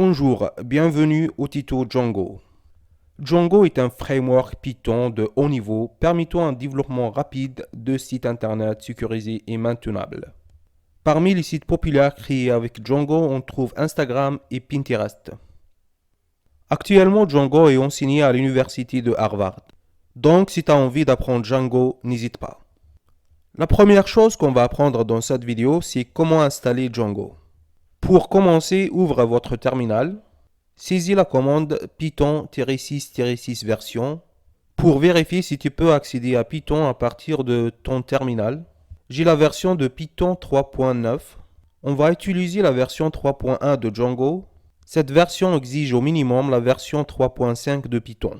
Bonjour, bienvenue au tuto Django. Django est un framework Python de haut niveau permettant un développement rapide de sites internet sécurisés et maintenables. Parmi les sites populaires créés avec Django, on trouve Instagram et Pinterest. Actuellement, Django est enseigné à l'université de Harvard. Donc, si tu as envie d'apprendre Django, n'hésite pas. La première chose qu'on va apprendre dans cette vidéo, c'est comment installer Django. Pour commencer, ouvre votre terminal. Saisis la commande python-6-6 version pour vérifier si tu peux accéder à Python à partir de ton terminal. J'ai la version de Python 3.9. On va utiliser la version 3.1 de Django. Cette version exige au minimum la version 3.5 de Python.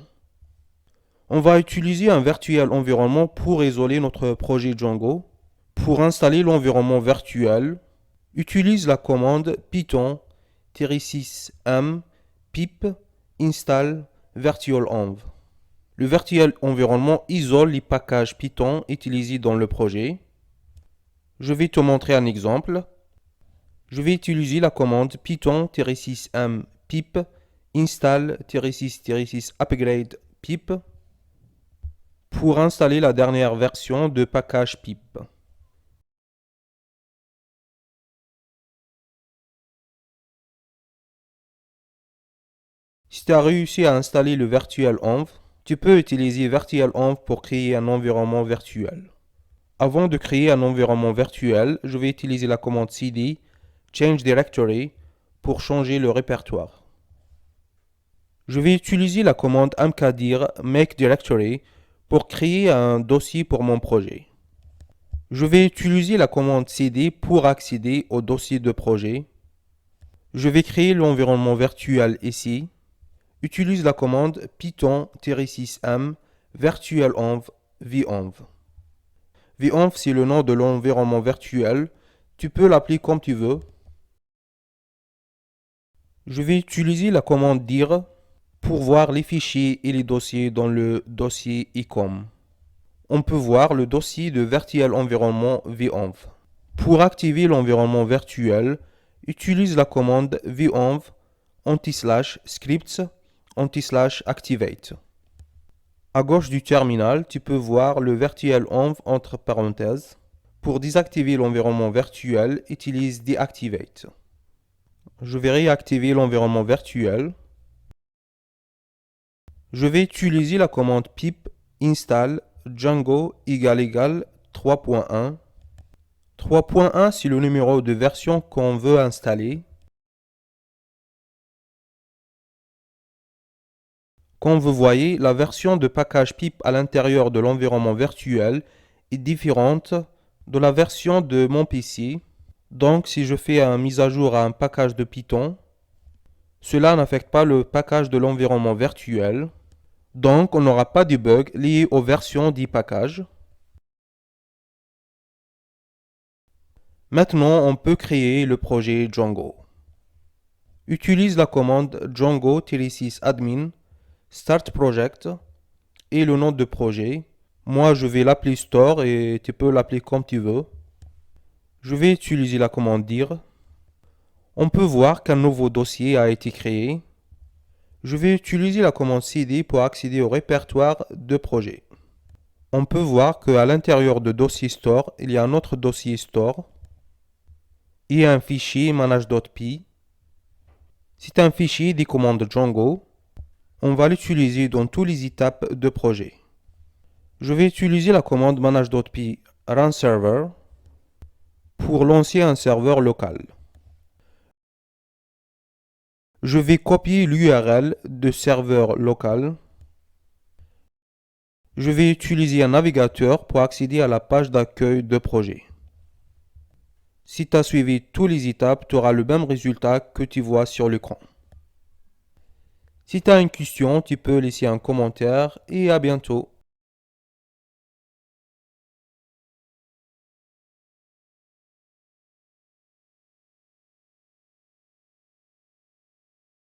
On va utiliser un virtual environnement pour isoler notre projet Django. Pour installer l'environnement virtuel, utilise la commande python-6m pip install virtualenv. Le virtual environnement isole les packages Python utilisés dans le projet. Je vais te montrer un exemple. Je vais utiliser la commande python-6m pip install-6 upgrade pip pour installer la dernière version de package pip. Si tu as réussi à installer le virtualenv, tu peux utiliser virtualenv pour créer un environnement virtuel. Avant de créer un environnement virtuel, je vais utiliser la commande cd change directory pour changer le répertoire. Je vais utiliser la commande mkdir make directory pour créer un dossier pour mon projet. Je vais utiliser la commande cd pour accéder au dossier de projet. Je vais créer l'environnement virtuel ici. Utilise la commande python-6m virtualenv venv. Venv, c'est le nom de l'environnement virtuel. Tu peux l'appeler comme tu veux. Je vais utiliser la commande dir pour voir les fichiers et les dossiers dans le dossier icom. On peut voir le dossier de virtual environnement venv. Pour activer l'environnement virtuel, utilise la commande venv /scripts /activate. À gauche du terminal, tu peux voir le virtualenv entre parenthèses. Pour désactiver l'environnement virtuel, utilise deactivate. Je vais réactiver l'environnement virtuel. Je vais utiliser la commande pip install django == 3.1. 3.1, c'est le numéro de version qu'on veut installer. Comme vous voyez, la version de package pip à l'intérieur de l'environnement virtuel est différente de la version de mon PC. Donc, si je fais une mise à jour à un package de Python, cela n'affecte pas le package de l'environnement virtuel. Donc, on n'aura pas de bugs liés aux versions du package. Maintenant, on peut créer le projet Django. Utilise la commande django-6admin start project et le nom de projet. Moi, je vais l'appeler store et tu peux l'appeler comme tu veux. Je vais utiliser la commande dir. On peut voir qu'un nouveau dossier a été créé. Je vais utiliser la commande cd pour accéder au répertoire de projet. On peut voir qu'à l'intérieur de dossier store, il y a un autre dossier store et un fichier manage.py. C'est un fichier des commandes Django. On va l'utiliser dans toutes les étapes de projet. Je vais utiliser la commande manage.py run server pour lancer un serveur local. Je vais copier l'URL de serveur local. Je vais utiliser un navigateur pour accéder à la page d'accueil de projet. Si tu as suivi toutes les étapes, tu auras le même résultat que tu vois sur l'écran. Si tu as une question, tu peux laisser un commentaire et à bientôt.